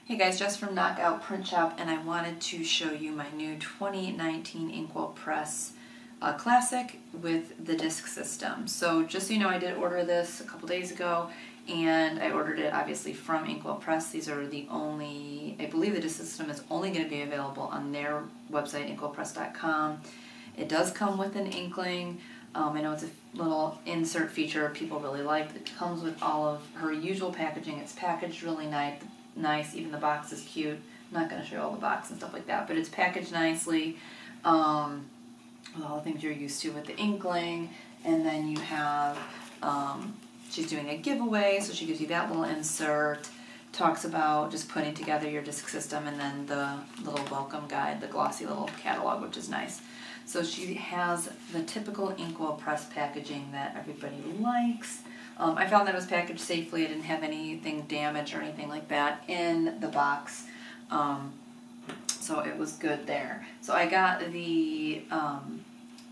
Hey guys, Jess from Knockout Print Shop, and I wanted to show you my new 2019 Inkwell Press Classic with the disc system. So just so you know, I did order this a couple days ago, and I ordered it obviously from Inkwell Press. These are the only, I believe the disc system is only going to be available on their website, inkwellpress.com. It does come with an inkling. I know it's a little insert feature people really like. It comes with all of her usual packaging. It's packaged really nice. Even the box is cute. I'm not going to show you all the box and stuff like that, but it's packaged nicely with all the things you're used to with the inkling. And then you have, she's doing a giveaway, so she gives you that little insert, talks about just putting together your disc system, and then the little welcome guide, the glossy little catalog, which is nice. So she has the typical Inkwell Press packaging that everybody likes. I found that it was packaged safely. I didn't have anything damaged or anything like that in the box. So it was good there. So I got the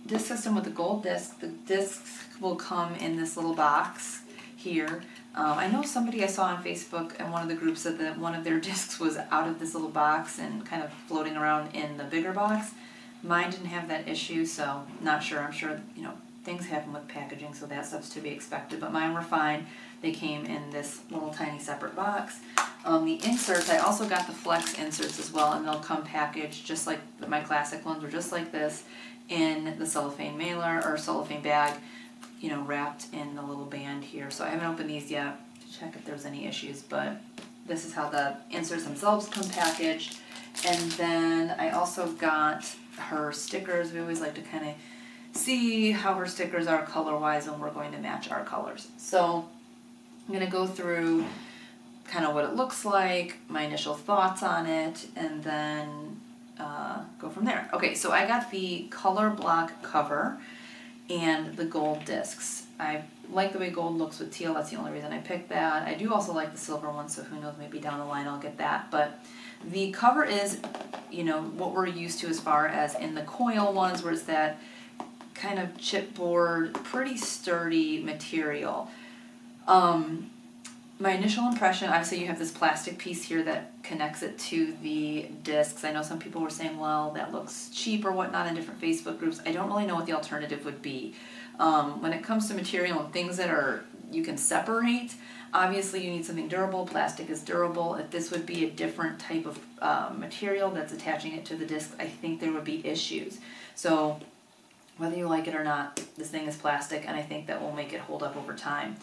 disc system with the gold disc. The discs will come in this little box here. I know somebody I saw on Facebook in one of the groups said that one of their discs was out of this little box and kind of floating around in the bigger box. Mine didn't have that issue, so not sure. I'm sure, you know, things happen with packaging, so that stuff's to be expected, but mine were fine. They came in this little tiny separate box. The inserts, I also got the flex inserts as well, and they'll come packaged just like my classic ones, were just like this, in the cellophane mailer or cellophane bag, you know, wrapped in the little band here. So I haven't opened these yet to check if there's any issues, but this is how the inserts themselves come packaged. And then I also got her stickers. We always like to kind of see how her stickers are color-wise, and we're going to match our colors. So I'm going to go through kind of what it looks like, my initial thoughts on it, and then go from there. Okay, so I got the color block cover and the gold discs. I like the way gold looks with teal. That's the only reason I picked that. I do also like the silver one, so who knows, maybe down the line I'll get that. But the cover is, you know, what we're used to as far as in the coil ones, where it's that kind of chipboard, pretty sturdy material. My initial impression, obviously you have this plastic piece here that connects it to the discs. I know some people were saying, well, that looks cheap or whatnot in different Facebook groups. I don't really know what the alternative would be. When it comes to material and things that are you can separate, obviously you need something durable. Plastic is durable. If this would be a different type of material that's attaching it to the disc, I think there would be issues. So whether you like it or not, this thing is plastic, and I think that will make it hold up over time.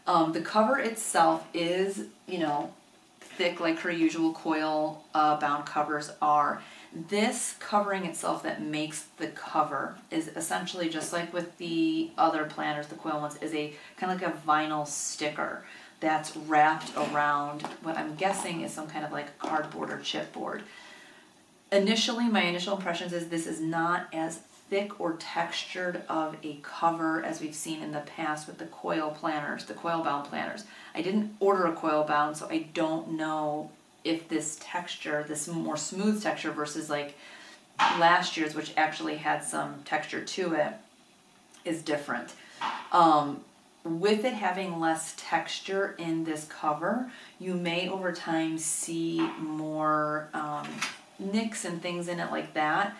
The cover itself is, you know, thick like her usual coil bound covers are. This covering itself that makes the cover is essentially just like with the other planners, the coil ones, is a kind of like a vinyl sticker that's wrapped around what I'm guessing is some kind of like cardboard or chipboard. Initially, my initial impressions is this is not as thick or textured of a cover as we've seen in the past with the coil planners, the coil bound planners. I didn't order a coil bound, so I don't know if this texture, this more smooth texture versus like last year's, which actually had some texture to it, is different. With it having less texture in this cover, you may over time see more nicks and things in it like that.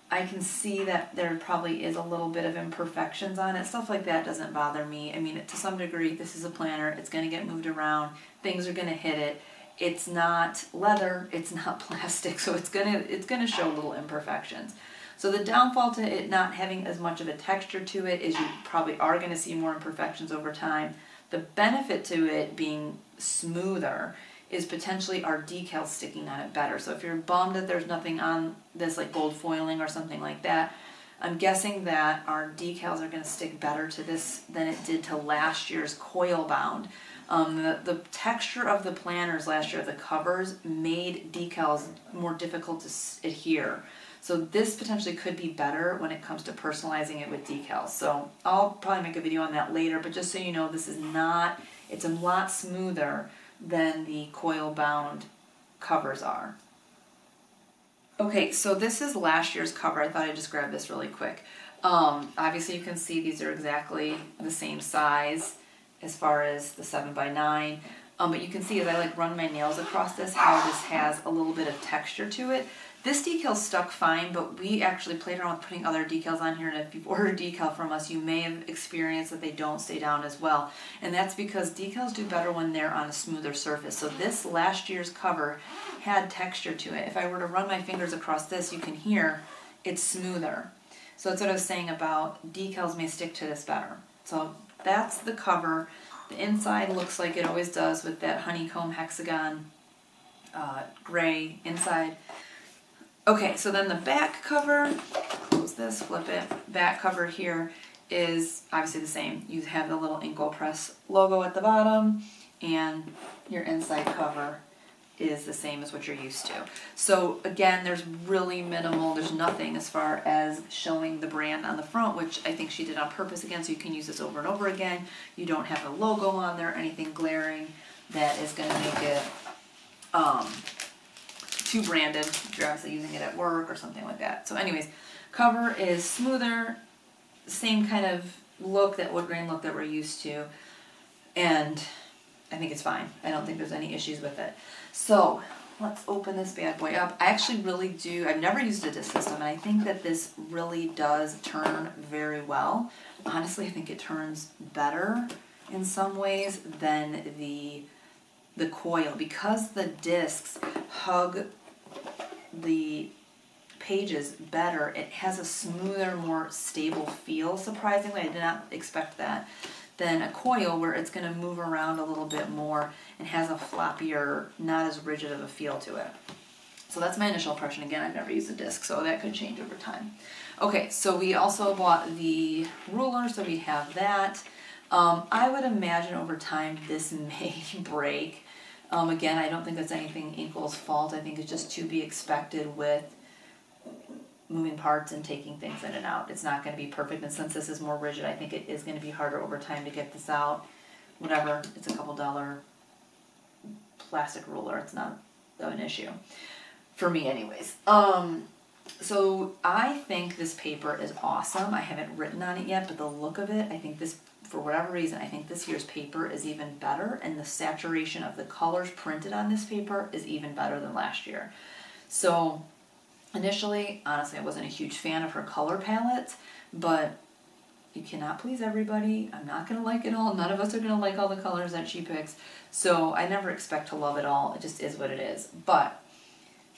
I can see that there probably is a little bit of imperfections on it. Stuff like that doesn't bother me. I mean, to some degree, this is a planner. It's going to get moved around. Things are going to hit it. It's not leather. It's not plastic. So it's gonna show little imperfections. So the downfall to it not having as much of a texture to it is you probably are going to see more imperfections over time. The benefit to it being smoother is potentially our decals sticking on it better. So if you're bummed that there's nothing on this like gold foiling or something like that, I'm guessing that our decals are going to stick better to this than it did to last year's coil bound. The texture of the planners last year, the covers, made decals more difficult to adhere. So this potentially could be better when it comes to personalizing it with decals. So I'll probably make a video on that later, but just so you know, this is not, it's a lot smoother than the coil bound covers are. Okay, so this is last year's cover. I thought I'd just grab this really quick. Obviously you can see these are exactly the same size as far as the 7x9. But you can see as I like run my nails across this, how this has a little bit of texture to it. This decal stuck fine, but we actually played around with putting other decals on here, and if you've ordered a decal from us, you may have experienced that they don't stay down as well. And that's because decals do better when they're on a smoother surface. So this last year's cover had texture to it. If I were to run my fingers across this, you can hear it's smoother. So that's what I was saying about decals may stick to this better. So that's the cover. The inside looks like it always does with that honeycomb hexagon gray inside. Okay, so then the back cover, close this, flip it. Back cover here is obviously the same. You have the little Inkwell Press logo at the bottom, and your inside cover is the same as what you're used to. So again, there's really minimal, there's nothing as far as showing the brand on the front, which I think she did on purpose again, so you can use this over and over again. You don't have a logo on there, anything glaring that is going to make it too branded if you're obviously using it at work or something like that. So anyways, cover is smoother, same kind of look, that wood grain look that we're used to, and I think it's fine. I don't think there's any issues with it. So let's open this bad boy up. I actually really do, I've never used a disc system, and I think that this really does turn very well. Honestly, I think it turns better in some ways than the coil, because the discs hug the pages better. It has a smoother, more stable feel, surprisingly. I did not expect that. Than a coil, where it's going to move around a little bit more and has a floppier, not as rigid of a feel to it. So that's my initial impression. Again, I've never used a disc, so that could change over time. Okay, so we also bought the ruler, so we have that. I would imagine over time this may break. Again, I don't think that's anything Inkwell's fault. I think it's just to be expected with moving parts and taking things in and out. It's not going to be perfect, and since this is more rigid, I think it is going to be harder over time to get this out. Whatever, it's a couple dollar plastic ruler. It's not an issue. For me anyways. So I think this paper is awesome. I haven't written on it yet, but the look of it, I think this, for whatever reason, I think this year's paper is even better, and the saturation of the colors printed on this paper is even better than last year. So initially, honestly, I wasn't a huge fan of her color palette, but you cannot please everybody. I'm not going to like it all. None of us are going to like all the colors that she picks. So I never expect to love it all. It just is what it is. But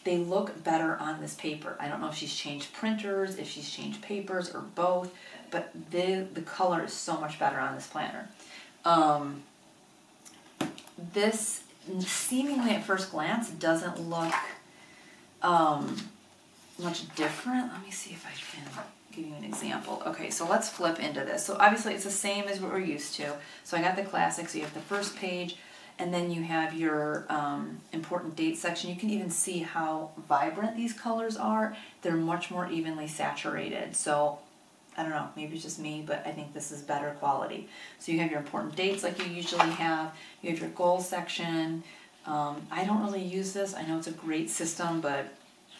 they look better on this paper. I don't know if she's changed printers, if she's changed papers, or both, but the color is so much better on this planner. This seemingly at first glance doesn't look much different. Let me see if I can give you an example. Okay, so let's flip into this. So obviously it's the same as what we're used to. So I got the classic, so you have the first page, and then you have your important dates section. You can even see how vibrant these colors are. They're much more evenly saturated. So I don't know, maybe it's just me, but I think this is better quality. So you have your important dates like you usually have. You have your goal section. I don't really use this. I know it's a great system, but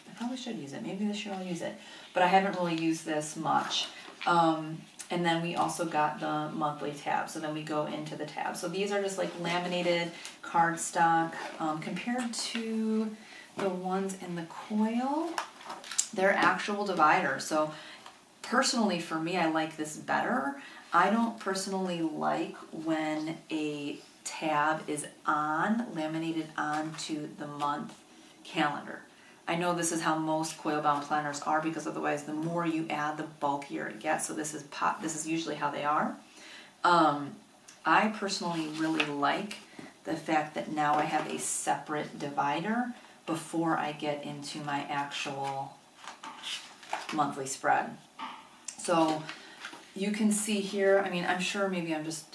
I probably should use it. Maybe this year I'll use it. But I haven't really used this much. And then we also got the monthly tab. So then we go into the tab. So these are just like laminated cardstock. Compared to the ones in the coil, they're actual dividers. So personally for me, I like this better. I don't personally like when a tab is laminated onto the month calendar. I know this is how most coil bound planners are, because otherwise the more you add, the bulkier it gets. So this is usually how they are. I personally really like the fact that now I have a separate divider before I get into my actual monthly spread. So you can see here, I mean, I'm sure maybe I'm just,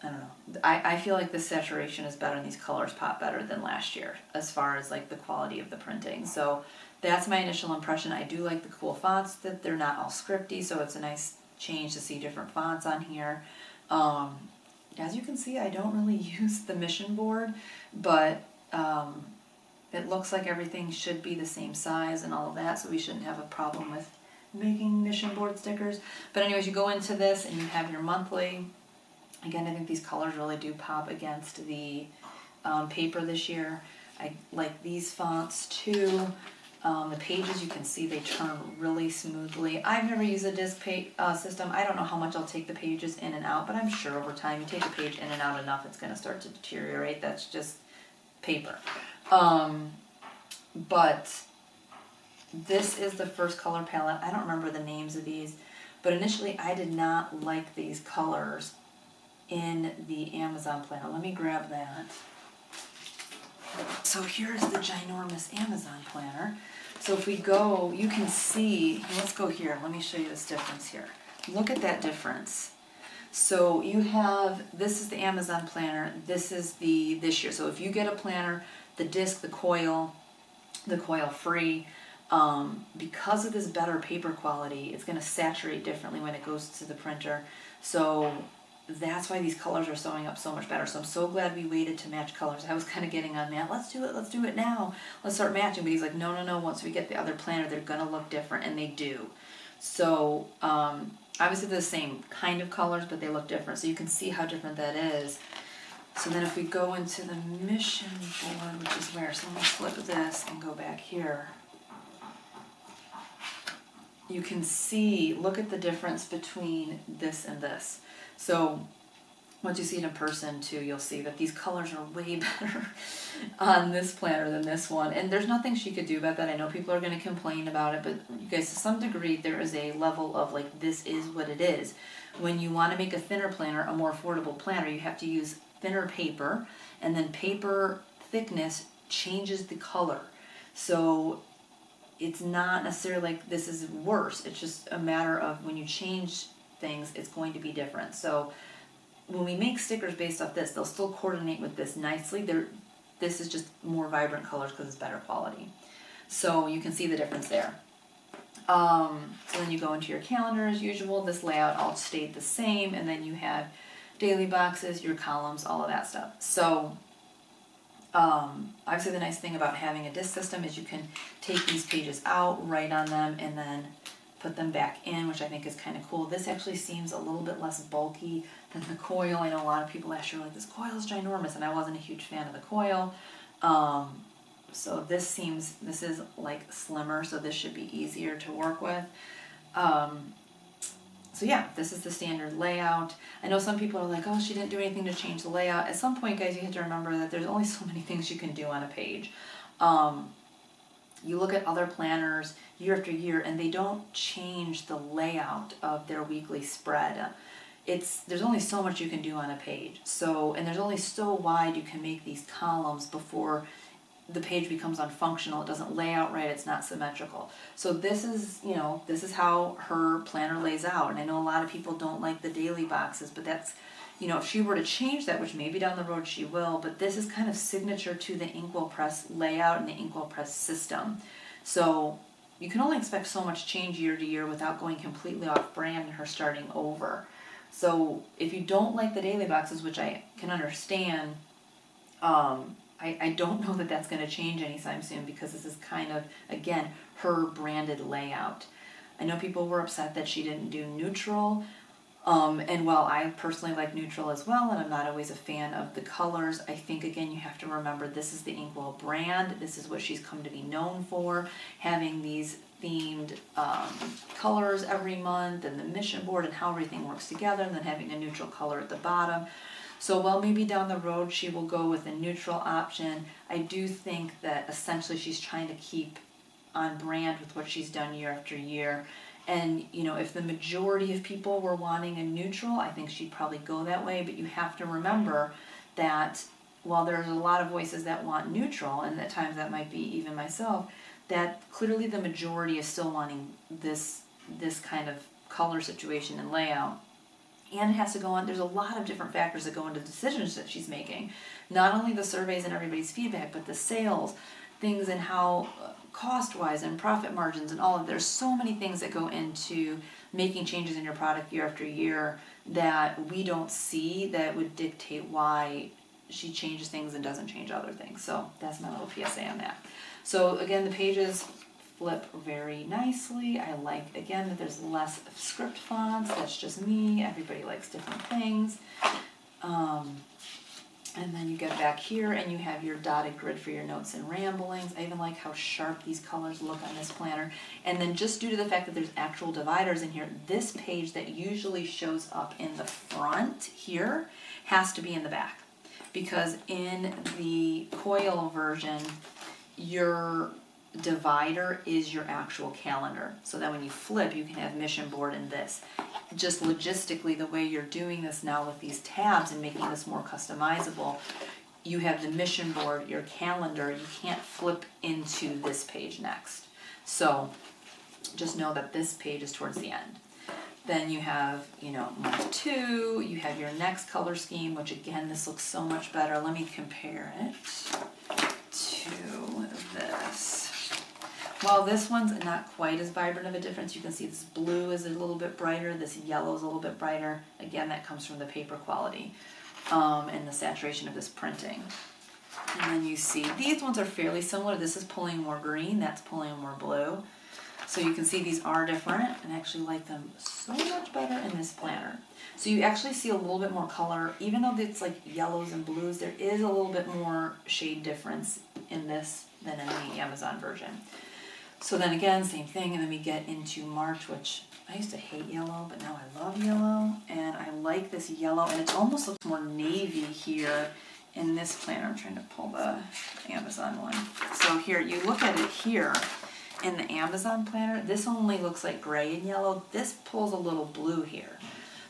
I don't know. I feel like the saturation is better and these colors pop better than last year as far as like the quality of the printing. So that's my initial impression. I do like the cool fonts, that they're not all scripty, so it's a nice change to see different fonts on here. As you can see, I don't really use the mission board, but it looks like everything should be the same size and all of that, so we shouldn't have a problem with making mission board stickers. But anyways, you go into this and you have your monthly. Again, I think these colors really do pop against the paper this year. I like these fonts too. The pages, you can see they turn really smoothly. I've never used a disc system. I don't know how much I'll take the pages in and out, but I'm sure over time you take a page in and out enough, it's going to start to deteriorate. That's just paper. But this is the first color palette. I don't remember the names of these, but initially I did not like these colors in the Amazon planner. Let me grab that. So here's the ginormous Amazon planner. So if we go, you can see, let's go here. Let me show you this difference here. Look at that difference. So you have, this is the Amazon planner, this is the this year. So if you get a planner, the disc, the coil free, because of this better paper quality, it's going to saturate differently when it goes to the printer. So that's why these colors are showing up so much better. So I'm so glad we waited to match colors. I was kind of getting on Matt, let's do it now. Let's start matching. But he's like, no, once we get the other planner, they're going to look different, and they do. So obviously they're the same kind of colors, but they look different. So you can see how different that is. So then if we go into the mission board, which is where, so let me flip this and go back here. You can see, look at the difference between this and this. So once you see it in person too, you'll see that these colors are way better on this planner than this one. And there's nothing she could do about that. I know people are going to complain about it, but you guys, to some degree, there is a level of like, this is what it is. When you want to make a thinner planner, a more affordable planner, you have to use thinner paper, and then paper thickness changes the color. So it's not necessarily like this is worse. It's just a matter of when you change things, it's going to be different. So when we make stickers based off this, they'll still coordinate with this nicely. This is just more vibrant colors because it's better quality. So you can see the difference there. So then you go into your calendar as usual. This layout all stayed the same, and then you have daily boxes, your columns, all of that stuff. So obviously the nice thing about having a disc system is you can take these pages out, write on them, and then put them back in, which I think is kind of cool. This actually seems a little bit less bulky than the coil. I know a lot of people last year were like, this coil is ginormous, and I wasn't a huge fan of the coil. So this is like slimmer, so this should be easier to work with. So yeah, this is the standard layout. I know some people are like, oh, she didn't do anything to change the layout. At some point, guys, you have to remember that there's only so many things you can do on a page. You look at other planners year after year, and they don't change the layout of their weekly spread. There's only so much you can do on a page. And there's only so wide you can make these columns before the page becomes unfunctional. It doesn't lay out right. It's not symmetrical. So this is how her planner lays out. And I know a lot of people don't like the daily boxes, but that's, if she were to change that, which maybe down the road she will, but this is kind of signature to the Inkwell Press layout and the Inkwell Press system. So you can only expect so much change year to year without going completely off brand and her starting over. So if you don't like the daily boxes, which I can understand, I don't know that that's going to change anytime soon, because this is kind of, again, her branded layout. I know people were upset that she didn't do neutral. And while I personally like neutral as well, and I'm not always a fan of the colors, I think, again, you have to remember this is the Inkwell brand. This is what she's come to be known for, having these themed colors every month, and the mission board and how everything works together, and then having a neutral color at the bottom. So while maybe down the road she will go with a neutral option, I do think that essentially she's trying to keep on brand with what she's done year after year. And, if the majority of people were wanting a neutral, I think she'd probably go that way. But you have to remember that while there's a lot of voices that want neutral, and at times that might be even myself, that clearly the majority is still wanting this kind of color situation and layout. And it has to go on, there's a lot of different factors that go into decisions that she's making. Not only the surveys and everybody's feedback, but the sales, things and how cost-wise and profit margins and all of, there's so many things that go into making changes in your product year after year that we don't see that would dictate why she changes things and doesn't change other things. So that's my little PSA on that. So again, the pages flip very nicely. I like, again, that there's less script fonts. That's just me. Everybody likes different things. And then you get back here and you have your dotted grid for your notes and ramblings. I even like how sharp these colors look on this planner. And then just due to the fact that there's actual dividers in here, this page that usually shows up in the front here has to be in the back. Because in the coil version, your divider is your actual calendar. So that when you flip, you can have mission board in this. Just logistically, the way you're doing this now with these tabs and making this more customizable, you have the mission board, your calendar, you can't flip into this page next. So just know that this page is towards the end. Then you have, month 2, you have your next color scheme, which again, this looks so much better. Let me compare it to this. While this one's not quite as vibrant of a difference, you can see this blue is a little bit brighter, this yellow is a little bit brighter. Again, that comes from the paper quality and the saturation of this printing. And then you see these ones are fairly similar. This is pulling more green, that's pulling more blue. So you can see these are different, and I actually like them so much better in this planner. So you actually see a little bit more color, even though it's like yellows and blues, there is a little bit more shade difference in this than in the Amazon version. So then again, same thing, and then we get into March, which I used to hate yellow, but now I love yellow, and I like this yellow, and it almost looks more navy here in this planner. I'm trying to pull the Amazon one. So here, you look at it here, in the Amazon planner, this only looks like gray and yellow. This pulls a little blue here.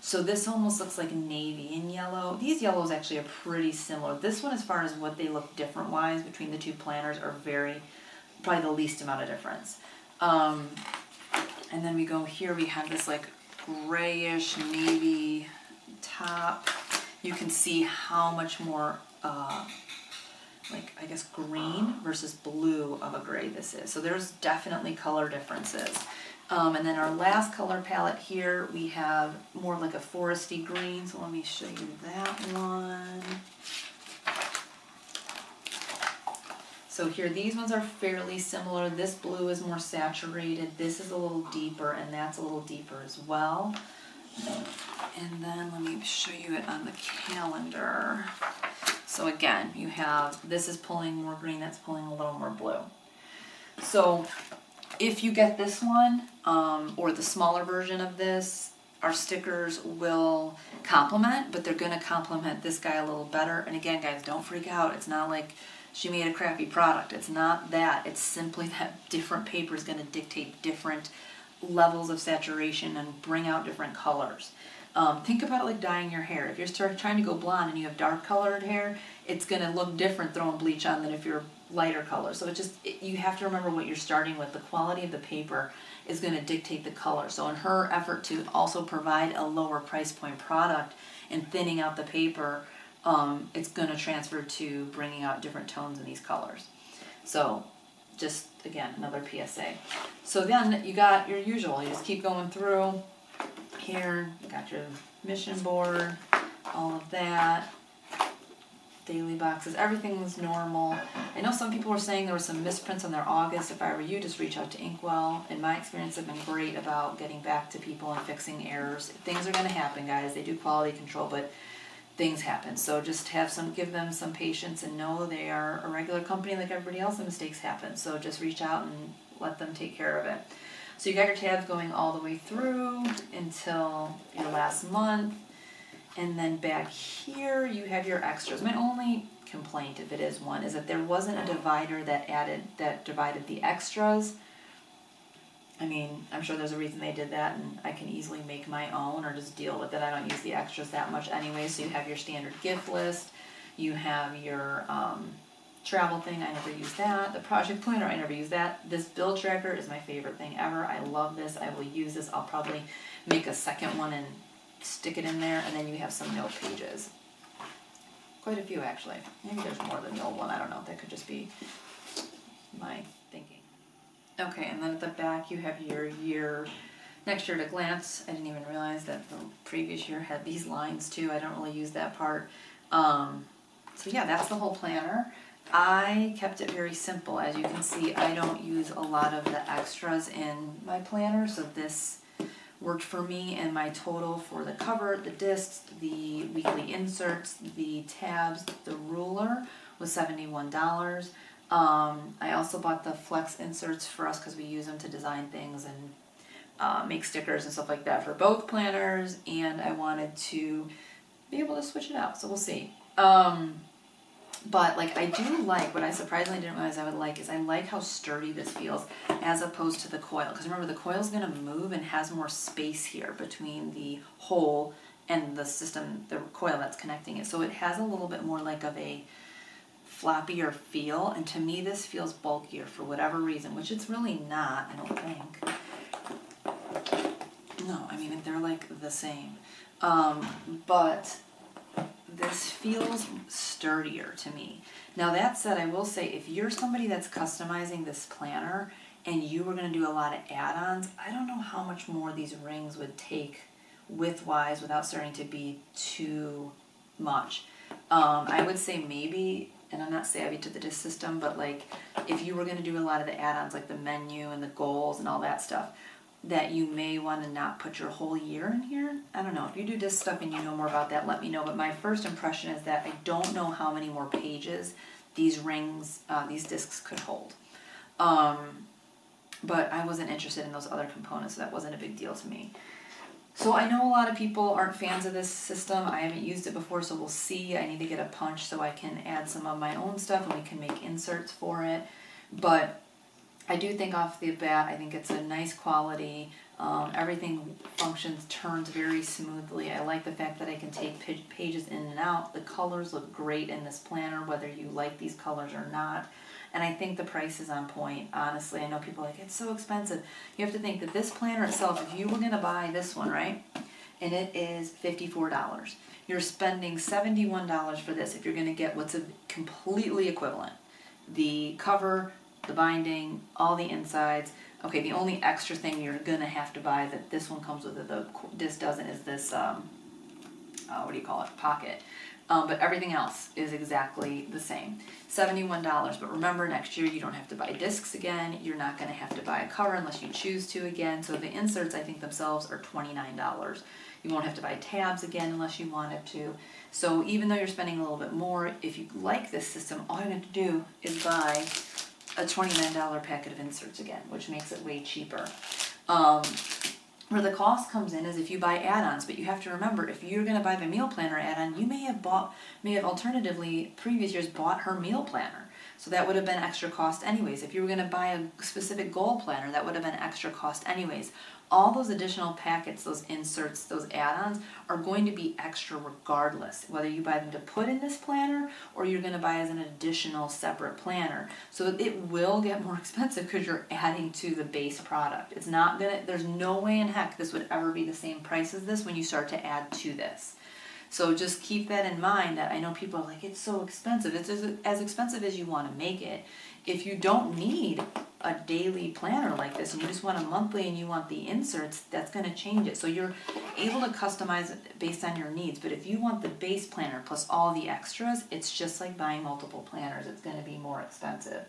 So this almost looks like navy and yellow. These yellows actually are pretty similar. This one, as far as what they look different-wise between the two planners, are probably the least amount of difference. And then we go here, we have this like grayish navy top. You can see how much more I guess green versus blue of a gray this is. So there's definitely color differences. And then our last color palette here, we have more like a foresty green. So let me show you that one. So here, these ones are fairly similar. This blue is more saturated. This is a little deeper, and that's a little deeper as well. And then let me show you it on the calendar. So again, you have, this is pulling more green, that's pulling a little more blue. So if you get this one, or the smaller version of this, our stickers will complement, but they're gonna complement this guy a little better. And again, guys, don't freak out. It's not like she made a crappy product. It's not that. It's simply that different paper is gonna dictate different levels of saturation and bring out different colors. Think about it like dyeing your hair. If you're trying to go blonde and you have dark colored hair, it's going to look different throwing bleach on than if you're lighter color. So you have to remember what you're starting with. The quality of the paper is going to dictate the color. So in her effort to also provide a lower price point product and thinning out the paper, it's going to transfer to bringing out different tones in these colors. So just, again, another PSA. So then you got your usual. You just keep going through. Here, you got your mission board, all of that, daily boxes, everything was normal. I know some people were saying there were some misprints on their August. If I were you, just reach out to Inkwell. In my experience, they've been great about getting back to people and fixing errors. Things are going to happen, guys. They do quality control, but things happen. So just give them some patience and know they are a regular company like everybody else and mistakes happen. So just reach out and let them take care of it. So you got your tabs going all the way through until your last month. And then back here you have your extras. My only complaint, if it is one, is that there wasn't a divider that divided the extras. I mean, I'm sure there's a reason they did that, and I can easily make my own or just deal with it. I don't use the extras that much anyway. So you have your standard gift list. You have your travel thing, I never use that. The project planner, I never use that. This bill tracker is my favorite thing ever. I love this. I will use this. I'll probably make a second one and stick it in there. And then you have some note pages. Quite a few, actually. Maybe there's more than the old one. I don't know. That could just be my thinking. Okay, and then at the back you have your year, next year at a glance. I didn't even realize that the previous year had these lines too. I don't really use that part. So yeah, that's the whole planner. I kept it very simple. As you can see, I don't use a lot of the extras in my planner, so this worked for me, and my total for the cover, the discs, the weekly inserts, the tabs, the ruler was $71. I also bought the flex inserts for us because we use them to design things and make stickers and stuff like that for both planners, and I wanted to be able to switch it out, so we'll see. But like I do like, what I surprisingly didn't realize I would like is I like how sturdy this feels as opposed to the coil. Because remember, the coil's going to move and has more space here between the hole and the system, the coil that's connecting it. So it has a little bit more like of a floppier feel, and to me this feels bulkier for whatever reason, which it's really not, I don't think. No, I mean they're like the same. But this feels sturdier to me. Now that said, I will say if you're somebody that's customizing this planner and you were going to do a lot of add-ons, I don't know how much more these rings would take width-wise without starting to be too much. I would say maybe, and I'm not savvy to the disc system, but like if you were going to do a lot of the add-ons like the menu and the goals and all that stuff, that you may want to not put your whole year in here. I don't know. If you do disc stuff and you know more about that, let me know. But my first impression is that I don't know how many more pages these rings, these discs could hold. But I wasn't interested in those other components, so that wasn't a big deal to me. So I know a lot of people aren't fans of this system. I haven't used it before, so we'll see. I need to get a punch so I can add some of my own stuff and we can make inserts for it. But I do think off the bat, I think it's a nice quality. Everything functions, turns very smoothly. I like the fact that I can take pages in and out. The colors look great in this planner, whether you like these colors or not. And I think the price is on point, honestly. I know people are like, it's so expensive. You have to think that this planner itself, if you were going to buy this one, right, and it is $54, you're spending $71 for this if you're going to get what's a completely equivalent. The cover, the binding, all the insides. Okay, the only extra thing you're going to have to buy that this one comes with it, the disc doesn't, is this, what do you call it, pocket. But everything else is exactly the same. $71, but remember next year you don't have to buy discs again. You're not going to have to buy a cover unless you choose to again. So the inserts, I think themselves, are $29. You won't have to buy tabs again unless you wanted to. So even though you're spending a little bit more, if you like this system, all you have to do is buy a $29 packet of inserts again, which makes it way cheaper. Where the cost comes in is if you buy add-ons, but you have to remember, if you're going to buy the meal planner add-on, you may have alternatively previous years bought her meal planner. So that would have been extra cost anyways. If you were going to buy a specific goal planner, that would have been extra cost anyways. All those additional packets, those inserts, those add-ons are going to be extra regardless, whether you buy them to put in this planner or you're going to buy as an additional separate planner. So it will get more expensive because you're adding to the base product. It's not going to, there's no way in heck this would ever be the same price as this when you start to add to this. So just keep that in mind, that I know people are like, it's so expensive. It's as expensive as you want to make it. If you don't need a daily planner like this and you just want a monthly and you want the inserts, that's going to change it. So you're able to customize it based on your needs. But if you want the base planner plus all the extras, it's just like buying multiple planners. It's going to be more expensive.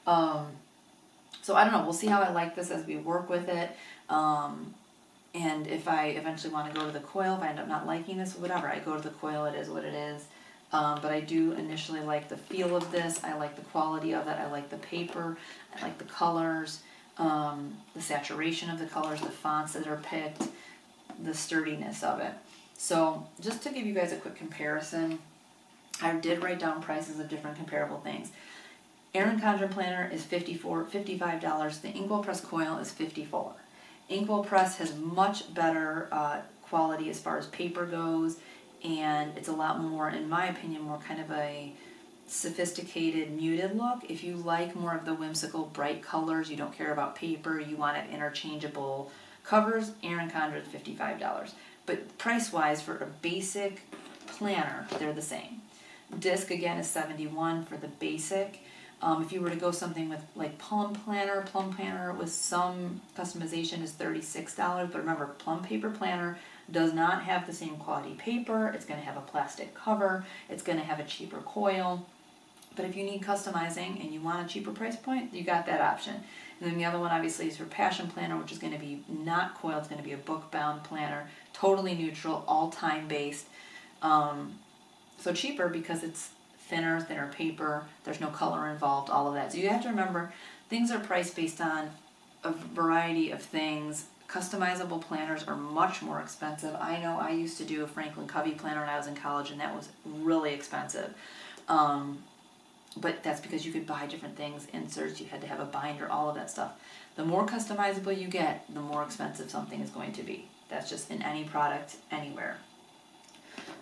So I don't know. We'll see how I like this as we work with it. And if I eventually want to go to the coil, if I end up not liking this, whatever, I go to the coil, it is what it is. But I do initially like the feel of this. I like the quality of it. I like the paper. I like the colors, the saturation of the colors, the fonts that are picked, the sturdiness of it. So just to give you guys a quick comparison, I did write down prices of different comparable things. Erin Condren Planner is $55. The Inkwell Press Coil is $54. Inkwell Press has much better quality as far as paper goes, and it's a lot more, in my opinion, more kind of a sophisticated, muted look. If you like more of the whimsical, bright colors, you don't care about paper, you want it interchangeable covers, Erin Condren is $55. But price-wise, for a basic planner, they're the same. Disc, again, is $71 for the basic. If you were to go something with like Plum Planner with some customization is $36. But remember, Plum Paper Planner does not have the same quality paper. It's going to have a plastic cover. It's going to have a cheaper coil. But if you need customizing and you want a cheaper price point, you got that option. And then the other one obviously is your Passion Planner, which is going to be not coiled, it's going to be a book-bound planner, totally neutral, all time-based. So cheaper because it's thinner paper, there's no color involved, all of that. So you have to remember, things are priced based on a variety of things. Customizable planners are much more expensive. I know I used to do a Franklin Covey planner when I was in college, and that was really expensive. But that's because you could buy different things, inserts, you had to have a binder, all of that stuff. The more customizable you get, the more expensive something is going to be. That's just in any product, anywhere.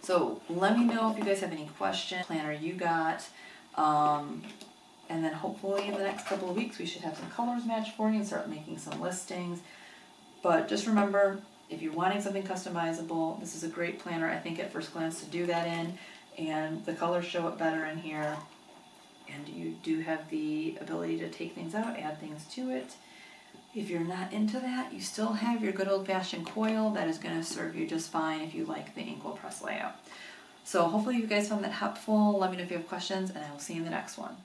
So let me know if you guys have any questions, planner you got. And then hopefully in the next couple of weeks we should have some colors matched for you and start making some listings. But just remember, if you're wanting something customizable, this is a great planner, I think, at first glance to do that in. And the colors show it better in here. And you do have the ability to take things out, add things to it. If you're not into that, you still have your good old-fashioned coil that is going to serve you just fine if you like the Inkwell press layout. So hopefully you guys found that helpful. Let me know if you have questions, and I will see you in the next one.